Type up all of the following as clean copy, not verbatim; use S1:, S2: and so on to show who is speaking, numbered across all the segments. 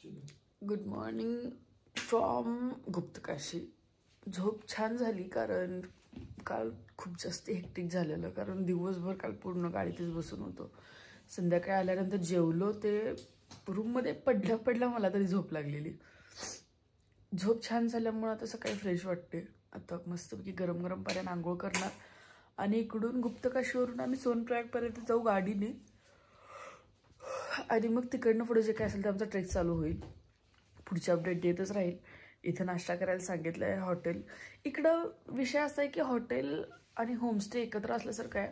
S1: Good morning from Guptkashi. झोप छान झाली कारण काल खूप जास्त हेक्टिक झालेलं, कारण दिवसभर काल पूर्ण गाडीतच बसून होतो. संध्याकाळी आल्यानंतर जेवलो, ते रूममध्ये पडल्या मला तरी झोप लागलेली. झोप छान झाल्यामुळे आता सकाळी फ्रेश वाटते. आता मस्तपैकी गरम गरम पाण्याने आंघोळ करणार आणि इकडून गुप्तकाशीवरून आम्ही सोनप्रयागपर्यंत जाऊ गाडीने आणि मग तिकडनं पुढे जे काय असेल ते आमचा ट्रेक चालू होईल. पुढची अपडेट देतच राहील. इथं नाश्ता करायला सांगितलं आहे हॉटेल. इकडं विषय असा आहे की हॉटेल आणि होमस्टे एकत्र असल्यासारखं आहे.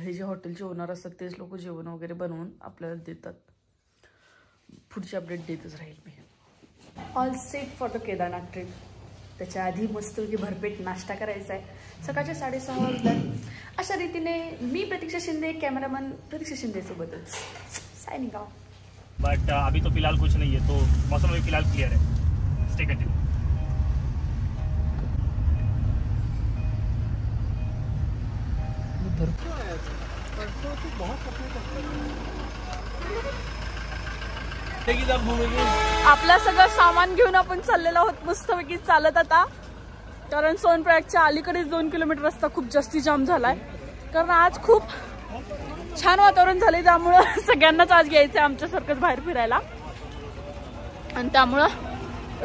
S1: हे जे हॉटेलचे ओनर असतात तेच लोक जेवण वगैरे बनवून आपल्याला देतात. पुढची अपडेट देतच राहील मी. All set for the Kedarnath trip. त्याच्या आधी मस्तपैकी भरपेट नाश्ता करायचा आहे. सकाळचे 6:30 वाजतात. अशा रीतीने मी प्रतीक्षा शिंदे, कॅमेरामॅन प्रतीक्षा शिंदेसोबतच साइनिंग ऑफ.
S2: बट अभी तो फिलहाल कुछ नहीं है, तो मौसम अभी फिलहाल क्लियर है. Stay continue.
S3: आपलं सगळं सामान घेऊन आपण चाललेलो आहोत मस्तपैकी चालत आता, कारण सोनप्रयागच्या अलीकडेच 2 किलोमीटर रस्ता खूप जास्ती जाम झालाय. कारण आज खूप छान वातावरण झाले, त्यामुळं सगळ्यांनाच आज घ्यायचं आहे आमच्यासारखंच बाहेर फिरायला, आणि त्यामुळं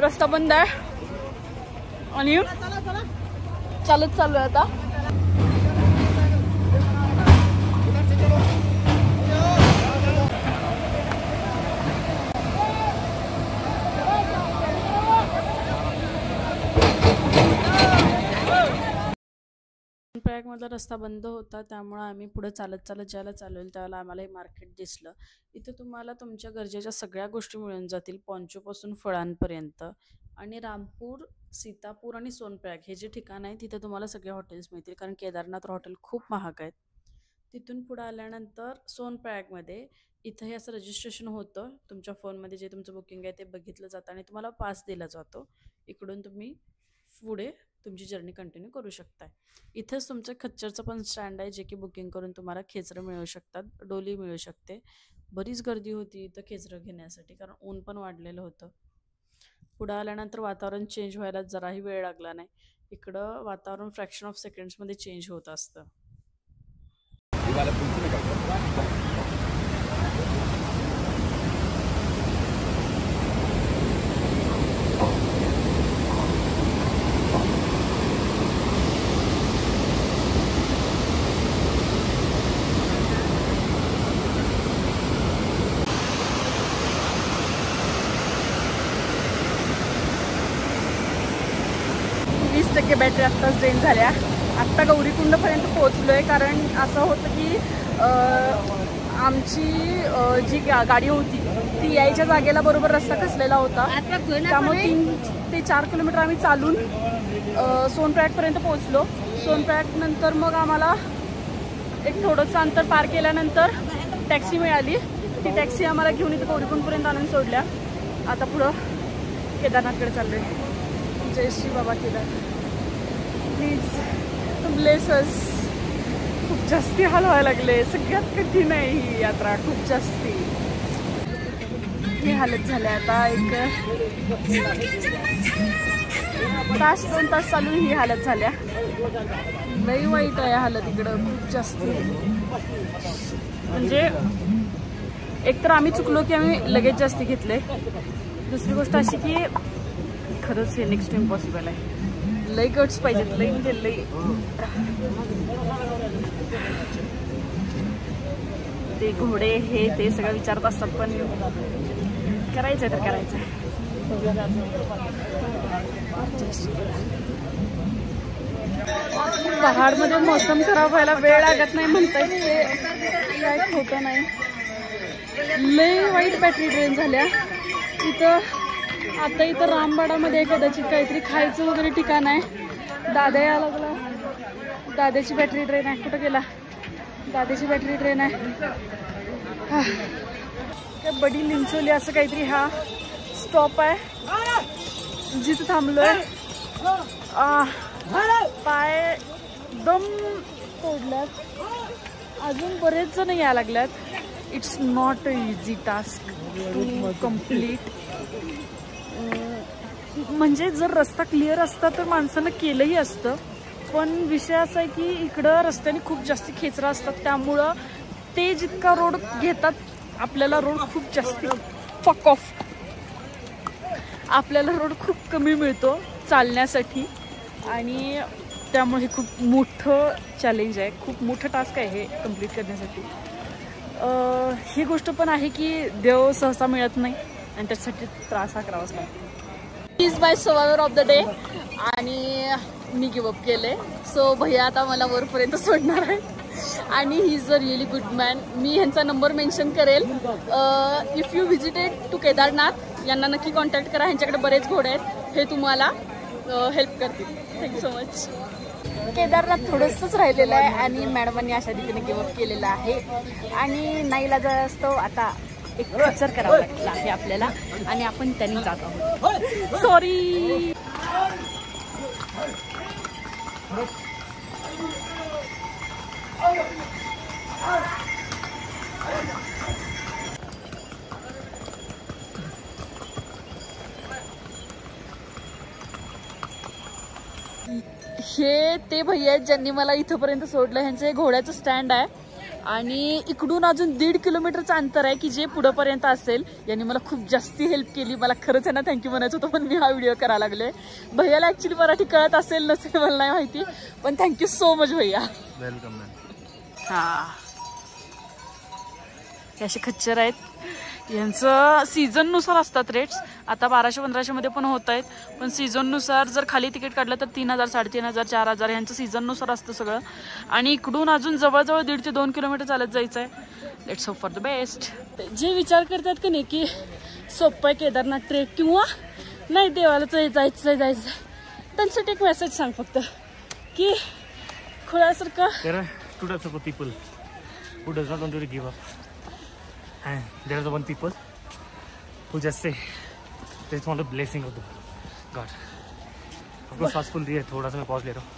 S3: रस्ता बंद आहे आणि चालत चालू आहे आता. प्रयागमधला रस्ता बंद होता, त्यामुळे आम्ही पुढे चालत ज्याला चालवलं त्यावेळेला आम्हाला हे मार्केट दिसलं. इथे तुम्हाला तुमच्या गरजेच्या सगळ्या गोष्टी मिळून जातील, पॉन्चोपासून फळांपर्यंत. आणि रामपूर, सीतापूर आणि सोनप्रयाग हे जे ठिकाण आहे तिथे तुम्हाला सगळे हॉटेल्स मिळतील, कारण केदारनाथ हॉटेल खूप महाग आहेत. तिथून पुढे आल्यानंतर सोनप्रयागमध्ये इथं हे असं रजिस्ट्रेशन होतं. तुमच्या फोनमध्ये जे तुमचं बुकिंग आहे ते बघितलं जातं आणि तुम्हाला पास दिला जातो. इकडून तुम्ही पुढे तुमची जर्नी कंटिन्यू करू शकताय. इथंच तुमचं खच्चरचं पण स्टँड आहे, जे की बुकिंग करून तुम्हाला खेचरं मिळू शकतात, डोली मिळू शकते. बरीच गर्दी होती इथं खेचरं घेण्यासाठी, कारण ऊन पण वाढलेलं होतं. पुढं आल्यानंतर वातावरण चेंज व्हायला जराही वेळ लागला नाही. इकडं वातावरण फ्रॅक्शन ऑफ सेकंड्समध्ये चेंज होत असतं. बॅटरी आत्ताच ड्रेन झाल्या. आत्ता गौरीकुंडपर्यंत पोहोचलो आहे, कारण असं होतं की आमची जी गाडी होती ती यायच्या जागेला बरोबर रस्ता कसलेला होता, त्यामुळे 3 ते 4 किलोमीटर आम्ही चालून सोनप्रयागपर्यंत पोहोचलो. सोनप्रयाग नंतर मग आम्हाला एक थोडंसं अंतर पार केल्यानंतर टॅक्सी मिळाली. ती टॅक्सी आम्हाला घेऊन इथं गौरीकुंडपर्यंत आणून सोडल्या. आता पुढं केदारनाथकडे चाललो आहे. जय श्री बाबा केदार. Please bless us. खूप जास्ती हाल व्हायला लागले. सगळ्यात कठीण आहे ही यात्रा, खूप जास्ती. ही हालत झाली आता. एक 1-2 तास चालून ही हालत झाल्या. लई वाईट आहे हालत इकडं, खूप जास्ती. म्हणजे एकतर आम्ही चुकलो की आम्ही लगेच जास्ती घेतले. दुसरी गोष्ट अशी की खरंच हे नेक्स्ट इम्पॉसिबल आहे. लई गट्स पाहिजेत, लई म्हणजे लई. ते घोडे हे ते सगळं विचारत असतात, पण करायचंय तर करायचंय. पहाडमध्ये मोसम खराब व्हायला वेळ लागत नाही म्हणतात, ते काय खोटं नाही. लई वाईट बॅटरी ड्रेन झाल्या इथं. आता इथं रामबाडामध्ये कदाचित काहीतरी खायचं वगैरे ठिकाण आहे. दादा यायला लागला. दादाची बॅटरी ड्रेन आहे. कुठं गेला? दादाची बॅटरी ड्रेन आहे. बडी लिंचोली असं काहीतरी हा स्टॉप आहे जिथं थांबलोय. पाय दम तोडल्यात. अजून बरेच जण यायला लागल्यात. It's not a easy task to complete म्हणजे जर रस्ता क्लिअर असता तर माणसानं केलंही असतं, पण विषय असा आहे की इकडं रस्त्याने खूप जास्त खेचरा असतात, त्यामुळं ते जितका रोड घेतात आपल्याला रोड खूप जास्ती फक ऑफ, आपल्याला रोड खूप कमी मिळतो चालण्यासाठी आणि त्यामुळे हे खूप मोठं चॅलेंज आहे, खूप मोठं टास्क आहे हे कंप्लीट करण्यासाठी. ही गोष्ट पण आहे की देव सहसा मिळत नाही आणि त्यासाठी त्रास हा करावाच लागतो. Is my survivor of the day आणि मी गिवअप केले. सो भैया आता मला वरपर्यंत सोडणार आहे आणि he is a really good man. मी ह्यांचा नंबर मेन्शन करेल. If you visited to Kedarnath यांना नक्की कॉन्टॅक्ट करा, ह्यांच्याकडे बरेच घोडे आहेत, हे तुम्हाला हेल्प करतील. Thank you so much. केदारनाथ थोडंसंच राहिलेलं आहे आणि मॅडमांनी अशा रीतीने गिवअप केलेलं आहे आणि नाईला जर असतो आता एक खचर करावं लागलं आहे आपल्याला आणि आपण त्यांनी जात आहोत. सॉरी. हे ते भैया आहेत ज्यांनी मला इथंपर्यंत सोडलं. ह्यांचं हे घोड्याचं स्टँड आहे आणि इकडून अजून 1.5 किलोमीटरचं अंतर आहे की जे पुढंपर्यंत असेल. यांनी मला खूप जास्ती हेल्प केली. मला खरंच यांना थँक्यू म्हणायचं होतं, पण मी हा व्हिडिओ करायला लागले. भैयाला ऍक्च्युली मराठी कळत असेल नसेल मला नाही माहिती, पण थँक्यू सो मच भैया.
S2: Welcome ma'am.
S3: हा, हे असे खच्चर आहेत. यांचं सीझननुसार असतात रेट्स. आता 1200-1500 मध्ये पण होत आहेत, पण सीझननुसार जर खाली तिकीट काढलं तर 3000, 3500, 4000 यांचं सीझननुसार असतं सगळं. आणि इकडून अजून जवळजवळ 1.5 ते 2 किलोमीटर चालत जायचं आहे. Let's hope for the best. जे विचार करतात की नाही की सोपं आहे केदारनाथ ट्रेक किंवा नाही देवाला जायचं त्यांसाठी एक मेसेज सांग फक्त की खुळ्यासारखं.
S2: There are two types of people who does not want to give up, and there is the one people who just say they just want a blessing of the God. Of course, fast full है, थोड़ा सा मैं pause ले रहा हूँ,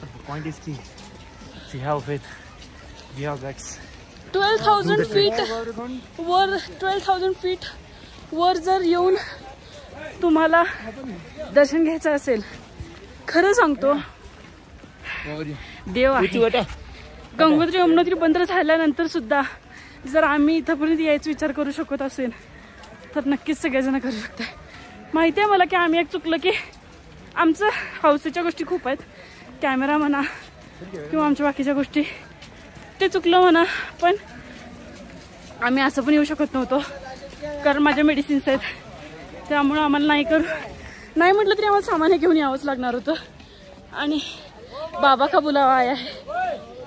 S2: but the point is कि we have faith, we have guts.
S3: 12,000 feet वर 12,000 feet वर जर येऊन तुम्हाला दर्शन घ्यायचं असेल, खरं सांगतो देव आहे. गंगोत्री यमुनोत्री बंद झाल्यानंतर सुद्धा जर आम्ही इथंपर्यंत यायचा विचार करू शकत असेल तर नक्कीच सगळेजण करू शकतात. माहिती आहे मला की आम्ही एक चुकलं की आमचं हौसेच्या गोष्टी खूप आहेत, कॅमेरा म्हणा किंवा आमच्या बाकीच्या गोष्टी, ते चुकलं म्हणा, पण आम्ही असं पण येऊ शकत नव्हतो कारण माझ्या मेडिसिन्स आहेत. त्यामुळं आम्हाला नाही म्हटलं तरी आम्हाला सामान हे घेऊन यावंच लागणार होतं आणि बाबा का बुलावा आहे,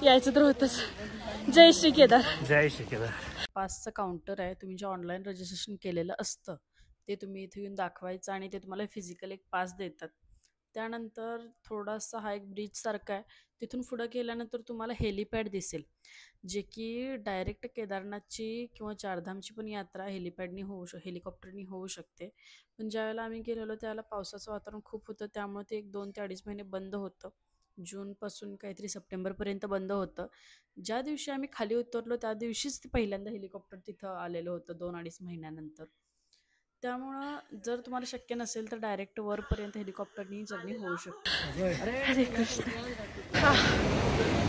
S3: यायचं तर होतंच. जय श्री केदार.
S2: जय श्री केदार.
S3: पासचं काउंटर आहे. तुम्ही जे ऑनलाईन रजिस्ट्रेशन केलेलं असतं ते तुम्ही इथे येऊन दाखवायचं आणि ते तुम्हाला फिजिकल एक पास देतात. त्यानंतर थोडासा हा एक ब्रिज सारखा आहे. तिथून पुढं गेल्यानंतर तुम्हाला हेलिपॅड दिसेल, जे की डायरेक्ट केदारनाथची किंवा चारधामची पण यात्रा हेलिपॅडनी हेलिकॉप्टरनी होऊ शकते. पण ज्यावेळेला आम्ही गेलेलो त्यावेळेला पावसाचं वातावरण खूप होतं, त्यामुळे ते एक 2 ते 2.5 महिने बंद होतं. जूनपासून काहीतरी सप्टेंबरपर्यंत बंद होतं. ज्या दिवशी आम्ही खाली उतरलो त्या दिवशीच ते पहिल्यांदा हेलिकॉप्टर तिथं आलेलं होतं 2-2.5 महिन्यानंतर. त्यामुळं जर तुम्हाला शक्य नसेल तर डायरेक्ट वरपर्यंत हेलिकॉप्टरनी जर्नी होऊ शकते. हरे कृष्ण.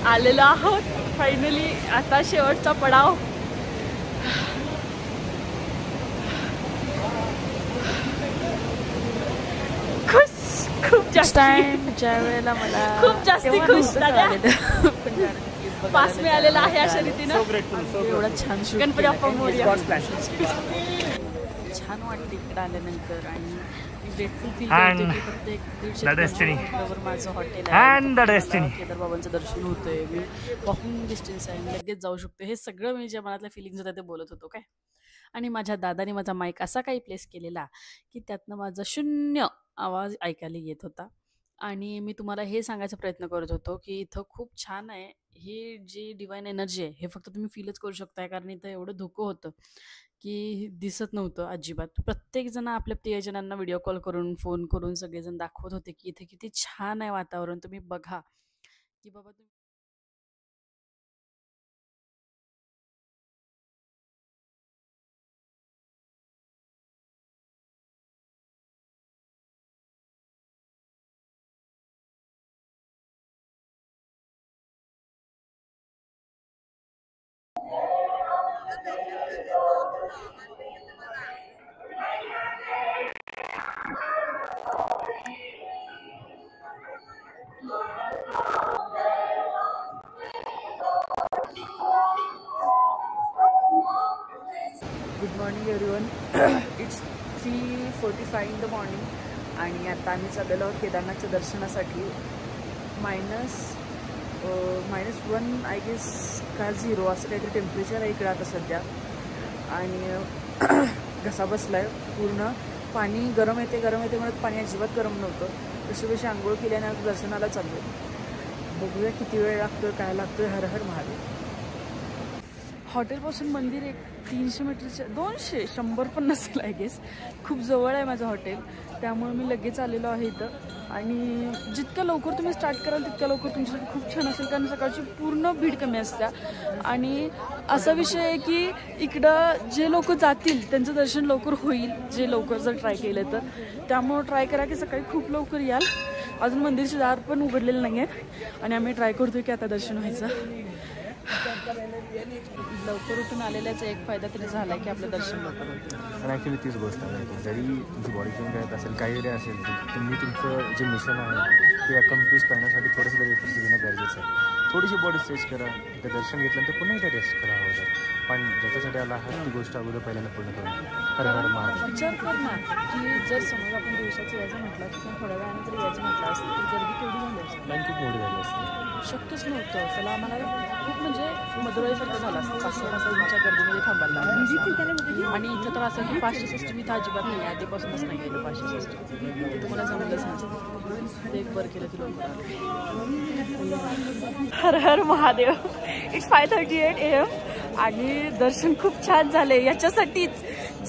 S3: आलेलो आहोत फायनली. आता शेवटचा पडाव. खूप जास्त ज्या वेळेला मला खूप जास्ती खुश पास मिळालेला आहे अशा रीतीनं. एवढा छान गणपती बाप्पा मोरया. छान वाटते इकडे आल्यानंतर आणि ग्रेटफुल फील करते की फक्त 150 किलोमीटरवर माझं हॉटेल आहे, केदार बाबांचं दर्शन होतंय, मी वॉकिंग डिस्टन्स आहे, मी लगेच जाऊ शकतो. हे सगळं मी ज्या मनातल्या फिलिंग्स होत्या ते बोलत होतो काय. आणि माझ्या दादाने माझा माईक असा काही प्लेस केलेला की त्यातनं माझा शून्य आवाज ऐकायला येत होता. आणि मी तुम्हाला हे सांगायचा प्रयत्न करत होतो की इथं खूप छान आहे. ही जी डिवाइन एनर्जी आहे हे फक्त तुम्ही फीलच करू शकताय, कारण इथं एवढं धुकं होतं की दिसत नव्हतं अजिबात. प्रत्येकजण आपल्या प्रियजनांना व्हिडिओ कॉल करून फोन करून सगळेजण दाखवत होते की इथे किती छान आहे वातावरण, तुम्ही बघा की बाबा तुम्ही
S1: good morning everyone. It's 3:45 in the morning आणि आता आम्ही चाललेलो आहोत केदारनाथच्या दर्शनासाठी. -1 आय गेस का 0 असं काहीतरी टेम्परेचर आहे इकडं आता सध्या. आणि घसा बसला आहे पूर्ण. पाणी गरम येते म्हणत पाणी अजिबात गरम नव्हतं. कशी आंघोळ केल्याने आता दर्शनाला चाललो. बघूया किती वेळ लागतो, काय लागतोय. हर हर महादेव. हॉटेलपासून मंदिर एक 300 मीटरच्या 200 100 पण नसेल आय गेस. खूप जवळ आहे माझं हॉटेल, त्यामुळे मी लगेच आलेलो आहे इथं. आणि जितक्या लवकर तुम्ही स्टार्ट कराल तितक्या लवकर तुमच्यासाठी खूप छान असेल, कारण सकाळची पूर्ण भीड कमी असते. आणि असा विषय आहे की इकडं जे लोक जातील त्यांचं दर्शन लवकर होईल, जे लवकर जर ट्राय केलं तर. त्यामुळं ट्राय करा की सकाळी खूप लवकर याल. अजून मंदिरचे दार पण उघडलेले नाही आहेत आणि आम्ही ट्राय करतोय की आता दर्शन व्हायचं. लवकर उठून आलेल्याचा एक फायदा तरी झाला की आपलं दर्शन लवकर होतं.
S4: आणि ॲक्च्युली तीच गोष्ट आहे, जरी तुमची बॉडी पेन करत असेल, काही जरी असेल, तुम्ही तुमचं जे मिशन आहे ते अकम्प्लिश करण्यासाठी थोडंसं तरी एफर्ट्स घेणं गरजेचं आहे. थोडीशी बॉडी स्ट्रेच करा, एकदा दर्शन घेतल्यानंतर पुन्हा एकदा रेस्ट करा अगोदर. पण ज्याच्यासाठी आला आहात ती गोष्ट अगोदर पहिल्यांदा पूर्ण करून हर हर महादेव.
S1: विचार कर ना की जर समज आपण दिवसाचं यायचं म्हटलं तर थोड्या वेळाने जर यायचं म्हटलं असतं तर गर्दी केवढी झाली असते.
S4: लाईन खूप मोठी झाली असते.
S1: शक्यच नव्हतं. त्याला आम्हाला खूप म्हणजे मदुराईसारखं झालं असतं. 500 गर्दीमध्ये थांबायला लागलं. आणि इथं तर असं की 500 सिस्टम इथं अजिबात नाही आहे. आधीपासूनच नाही गेलं 500 सिस्टम. ते तुम्हाला जमलंच नसतं. ते एक बरं केलं की लोक. हर हर महादेव. इट्स 5:38 AM आणि दर्शन खूप छान झाले. याच्यासाठीच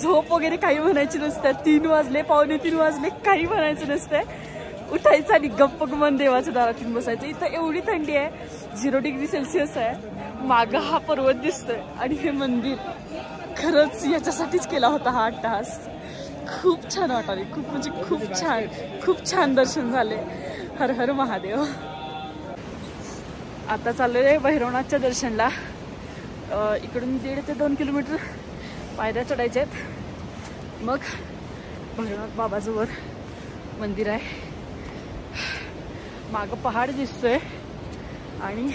S1: झोप वगैरे काही म्हणायची नसते. 3 वाजले, 2:45 वाजले, काही म्हणायचं नसतंय. उठायचं आणि गप्प गुमान देवाच्या दारात येऊन बसायचं. इथं एवढी थंडी आहे, 0 डिग्री सेल्सिअस आहे. मागं हा पर्वत दिसतोय आणि हे मंदिर खरंच याच्यासाठीच केला होता हा अट्टहास. खूप छान वाटाले, खूप म्हणजे खूप छान दर्शन झाले. हर हर महादेव. आता चाललोय आहे भैरवनाथच्या दर्शनला. इकडून 1.5 ते 2 किलोमीटर पायऱ्या चढायच्या आहेत. मग भैरवनाथ बाबाजवळ मंदिर आहे. मागं पहाड दिसतोय आणि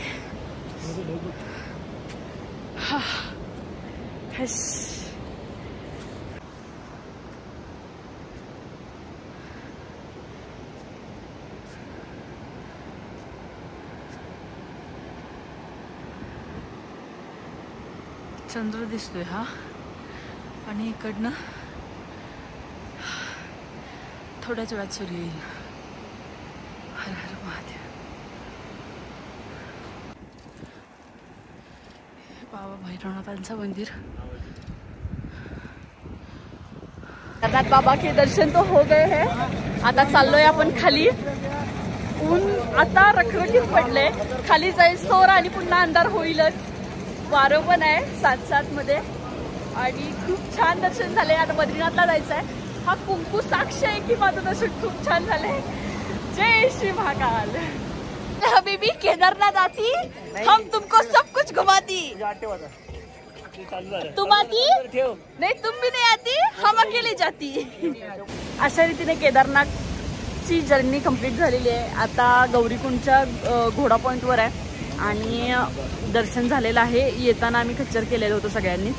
S1: चंद्र दिसतोय हा. आणि इकडनं थोड्याच वेळात सूर्य येईल. हर हर महादेव. बाबा भैरवनाथांचं मंदिर. केदारनाथ बाबा के दर्शन तो हो गए हैं. आता चाललोय आपण खाली. ऊन आता रखरखीत पडले. खाली जाईल तोवर आणि पुन्हा अंधार होईलच. वारं पण आहे 7:07 मध्ये आणि खूप छान दर्शन झाले. आता बद्रीनाथला जायचं आहे. हा कुंकू साक्ष आहे की माझं दर्शन खूप छान झालंय. जय श्री महाकाल. हबीबी केदारनाथ आती, हम तुमको सब कुछ घुमाती. तुम आती नहीं, तुम भी नहीं आती, हम अकेले जाती. अशा रीतीने केदारनाथची जर्नी कंप्लीट झालेली आहे. आता गौरीकुंडच्या घोडा पॉईंटवर आहे आणि दर्शन झालेलं आहे. येताना आम्ही खच्चर केलेलं होतं सगळ्यांनीच.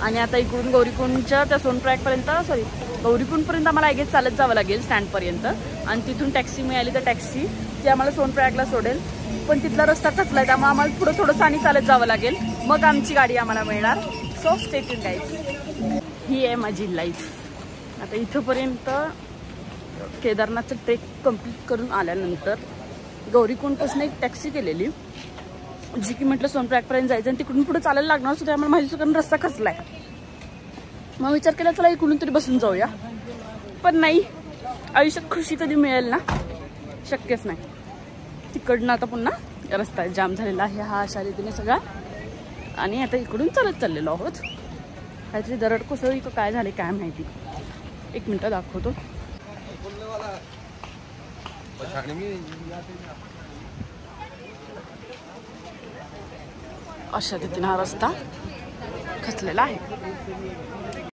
S1: आणि आता इकडून गौरीकुंडच्या त्या सोनप्रयागपर्यंत गौरीकुंडपर्यंत आम्हाला आय गेस चालत जावं लागेल स्टँडपर्यंत. आणि तिथून टॅक्सी मिळाली तर टॅक्सी ती आम्हाला सोनप्रयागला सोडेल. पण तिथला रस्ता कचला आहे, त्यामुळे आम्हाला पुढं थोडंसं आणि चालत जावं लागेल. मग आमची गाडी आम्हाला मिळणार. So stay tune guys. ही आहे माझी लाईफ. आता इथंपर्यंत केदारनाथचं ट्रेक कंप्लीट करून आल्यानंतर गौरीकुंडपासून एक टॅक्सी केलेली जी की म्हटलं सोनप्रयागपर्यंत जायचं आणि तिकडून पुढे चालायला लागणार सुद्धा. आम्हाला माहिती कारण रस्ता खचलाय. मग विचार केला चला इकडून तरी बसून जाऊया. पण नाही, आयुष्यात खुशी कधी मिळेल ना, शक्यच नाही. तिकडनं आता पुन्हा रस्ता जाम झालेला आहे हा अशा रीतीने सगळा. आणि आता इकडून चालत चाललेलो आहोत. काहीतरी दरड कोसळी का काय झाले काय माहिती. 1 मिनिट दाखवतो.
S3: अशा रीतीने हा रस्ता खचलेला आहे.